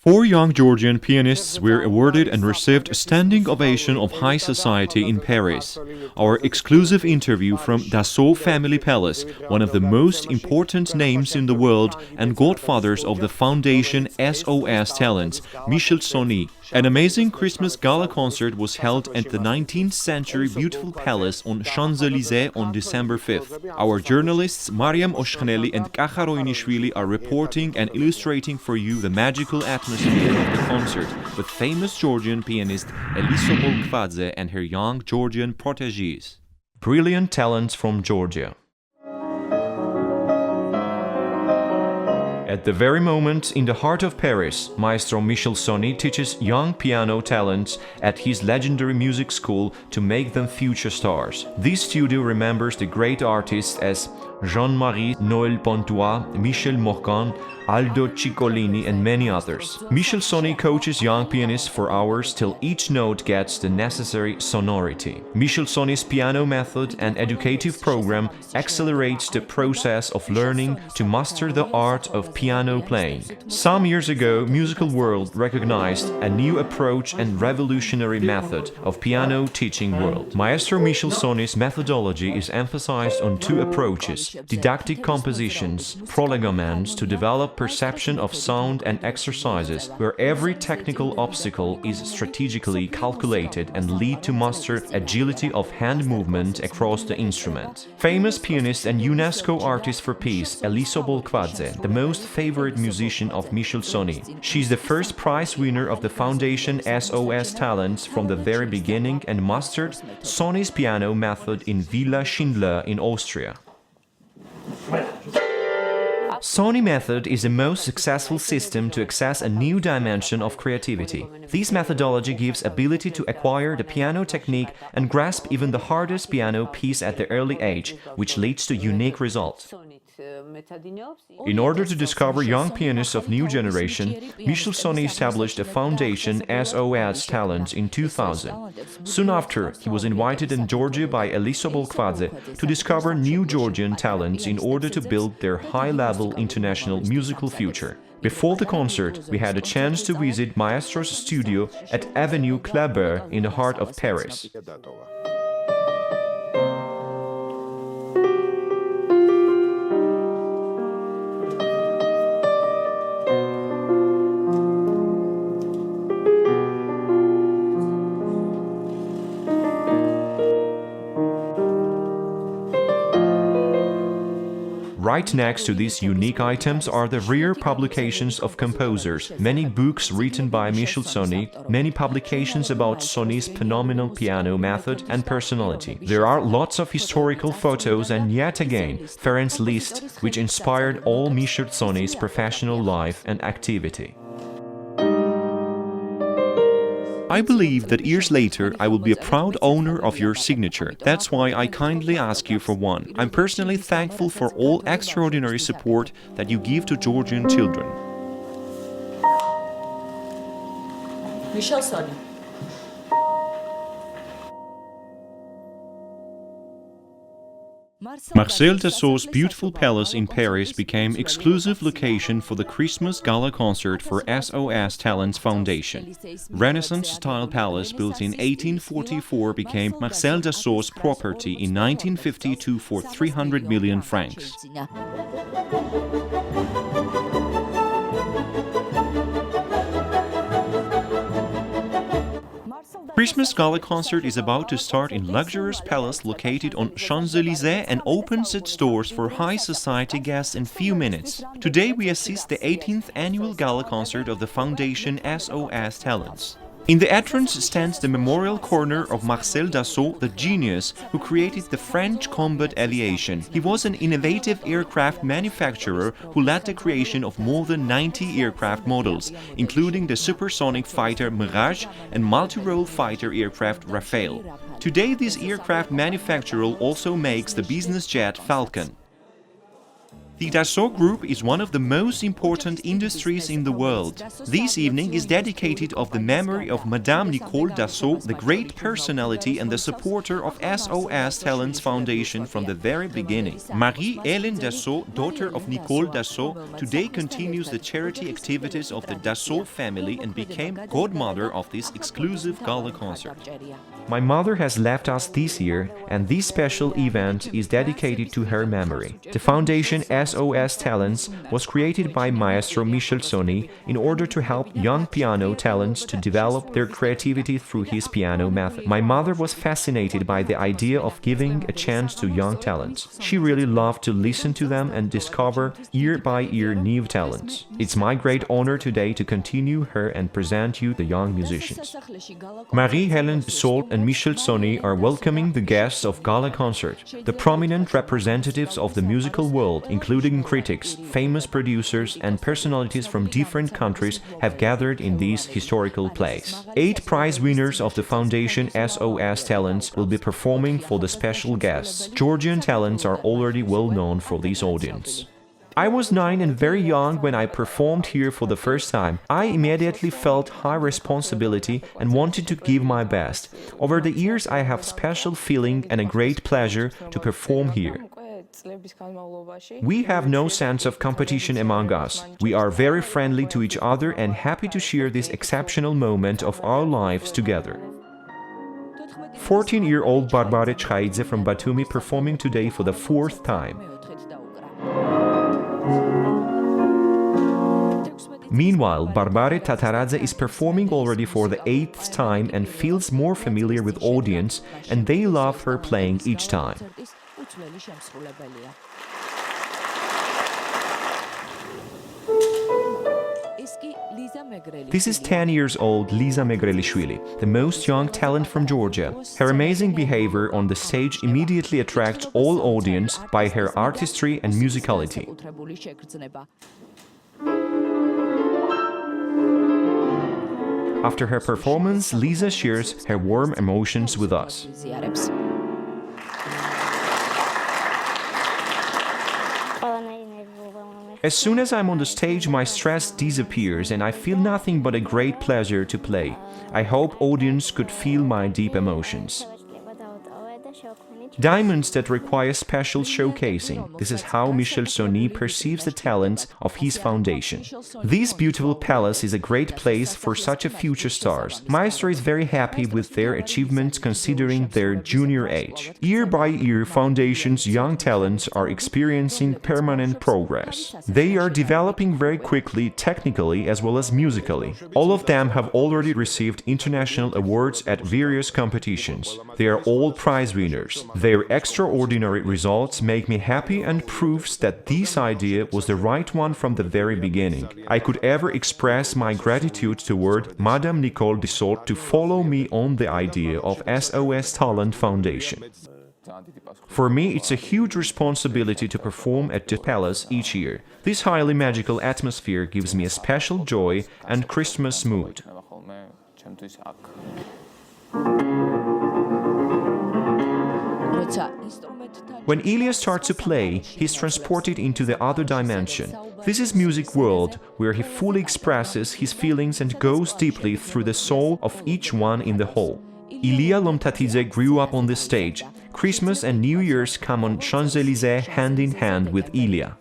Four young Georgian pianists were awarded and received a standing ovation of high society in Paris. Our exclusive interview from Dassault Family Palace, one of the most important names in the world and godfathers of the Fondation SOS Talents, Michel Sogny. An amazing Christmas gala concert was held at the 19th century beautiful palace on Champs-Élysées on December 5th. Our journalists Mariam Oshkhaneli and Kachar Oynishvili are reporting and illustrating for you the magical atmosphere of the concert with famous Georgian pianist Elisabeth Kvadze and her young Georgian proteges. Brilliant talents from Georgia. At the very moment, in the heart of Paris, Maestro Michel Sogny teaches young piano talents at his legendary music school to make them future stars. This studio remembers the great artists as Jean-Marie Noël Pontois, Michel Morgan, Aldo Ciccolini and many others. Michel Sogny coaches young pianists for hours till each note gets the necessary sonority. Michel Sogny's piano method and educative program accelerates the process of learning to master the art of piano playing. Some years ago, musical world recognized a new approach and revolutionary method of piano teaching world. Maestro Michel Sogny's methodology is emphasized on two approaches: didactic compositions, prolegomens to develop perception of sound and exercises where every technical obstacle is strategically calculated and lead to master agility of hand movement across the instrument. Famous pianist and UNESCO artist for peace Elisabeth Kvadze, the most favorite musician of Michel Sogny. She's the first prize winner of the Fondation SOS Talents from the very beginning and mastered Sogny's piano method in Villa Schindler in Austria. Sogny method is the most successful system to access a new dimension of creativity. This methodology gives ability to acquire the piano technique and grasp even the hardest piano piece at the early age, which leads to unique results. In order to discover young pianists of new generation, Michel Sogny established a Foundation SOS Talents in 2000. Soon after, he was invited in Georgia by Elisabeth Kvadze to discover new Georgian talents in order to build their high-level international musical future. Before the concert, we had a chance to visit Maestro's studio at Avenue Kléber in the heart of Paris. Right next to these unique items are the rare publications of composers, many books written by Michel Sogny, many publications about Sogny's phenomenal piano method and personality. There are lots of historical photos and yet again, Ferencz Liszt, which inspired all Michel Sogny's professional life and activity. I believe that years later I will be a proud owner of your signature. That's why I kindly ask you for one. I'm personally thankful for all extraordinary support that you give to Georgian children. Michel Sogny. Marcel Dassault's beautiful palace in Paris became exclusive location for the Christmas Gala concert for SOS Talents Foundation. Renaissance-style palace built in 1844 became Marcel Dassault's property in 1952 for 300 million francs. Christmas Gala concert is about to start in luxurious palace located on Champs-Élysées and opens its doors for high society guests in few minutes. Today we assist the 18th annual Gala concert of the Foundation SOS Talents. In the entrance stands the memorial corner of Marcel Dassault, the genius who created the French combat aviation. He was an innovative aircraft manufacturer who led the creation of more than 90 aircraft models, including the supersonic fighter Mirage and multi-role fighter aircraft Rafale. Today this aircraft manufacturer also makes the business jet Falcon. The Dassault Group is one of the most important industries in the world. This evening is dedicated of the memory of Madame Nicole Dassault, the great personality and the supporter of SOS Talents Foundation from the very beginning. Marie-Hélène Dassault, daughter of Nicole Dassault, today continues the charity activities of the Dassault family and became godmother of this exclusive gala concert. My mother has left us this year, and this special event is dedicated to her memory. The Foundation SOS Talents was created by Maestro Michel Sogny in order to help young piano talents to develop their creativity through his piano method. My mother was fascinated by the idea of giving a chance to young talents. She really loved to listen to them and discover year by year new talents. It's my great honor today to continue her and present you the young musicians. Marie-Hélène Dassault and Michel Sogny are welcoming the guests of Gala concert, the prominent representatives of the musical world, including critics, famous producers and personalities from different countries have gathered in this historical place. 8 prize winners of the Foundation SOS Talents will be performing for the special guests. Georgian talents are already well known for this audience. I was 9 and very young when I performed here for the first time. I immediately felt high responsibility and wanted to give my best. Over the years I have special feeling and a great pleasure to perform here. We have no sense of competition among us. We are very friendly to each other and happy to share this exceptional moment of our lives together. 14-year-old Barbare Chkhaidze from Batumi performing today for the 4th time. Meanwhile, Barbare Tataradze is performing already for the 8th time and feels more familiar with audience, and they love her playing each time. This is 10 years old Liza Megrelishvili, the most young talent from Georgia. Her amazing behavior on the stage immediately attracts all audience by her artistry and musicality. After her performance, Liza shares her warm emotions with us. As soon as I'm on the stage, my stress disappears and I feel nothing but a great pleasure to play. I hope audience could feel my deep emotions. Diamonds that require special showcasing. This is how Michel Sogny perceives the talents of his foundation. This beautiful palace is a great place for such a future stars. Maestro is very happy with their achievements considering their junior age. Year by year, Foundation's young talents are experiencing permanent progress. They are developing very quickly, technically as well as musically. All of them have already received international awards at various competitions. They are all prize winners. Their extraordinary results make me happy and proves that this idea was the right one from the very beginning. I could ever express my gratitude toward Madame Nicole Dassault to follow me on the idea of SOS Talent Foundation. For me, it's a huge responsibility to perform at the palace each year. This highly magical atmosphere gives me a special joy and Christmas mood. When Ilya starts to play, he's transported into the other dimension. This is music world, where he fully expresses his feelings and goes deeply through the soul of each one in the whole. Ilya Lomtatidze grew up on this stage. Christmas and New Year's come on Champs-Élysées hand in hand with Ilya.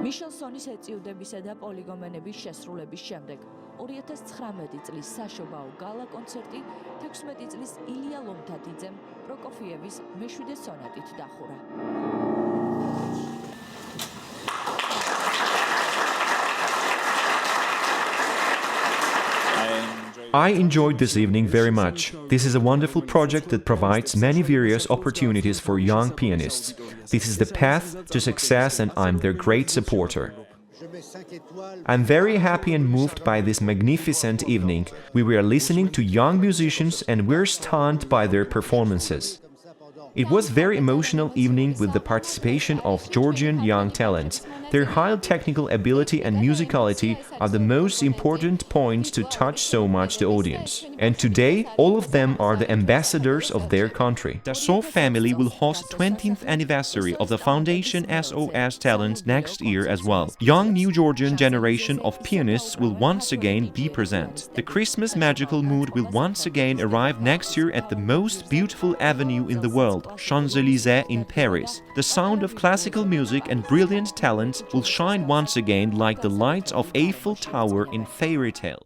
Michel Sogny's ეწიუდებისა და პოლიგომენების შესრულების შემდეგ 2019 წლის საშობაო გალა კონცერტი 16 წლის ილია ლომთათიძემ პროკოფიევის მე-7 სონატით დახურა. I enjoyed this evening very much. This is a wonderful project that provides many various opportunities for young pianists. This is the path to success and I'm their great supporter. I'm very happy and moved by this magnificent evening. We were listening to young musicians and we're stunned by their performances. It was a very emotional evening with the participation of Georgian young talents. Their high technical ability and musicality are the most important points to touch so much the audience. And today, all of them are the ambassadors of their country. Dassault family will host 20th anniversary of the Fondation SOS Talents next year as well. Young new Georgian generation of pianists will once again be present. The Christmas magical mood will once again arrive next year at the most beautiful avenue in the world, Champs-Élysées in Paris. The sound of classical music and brilliant talents will shine once again like the lights of Eiffel Tower in fairy tale.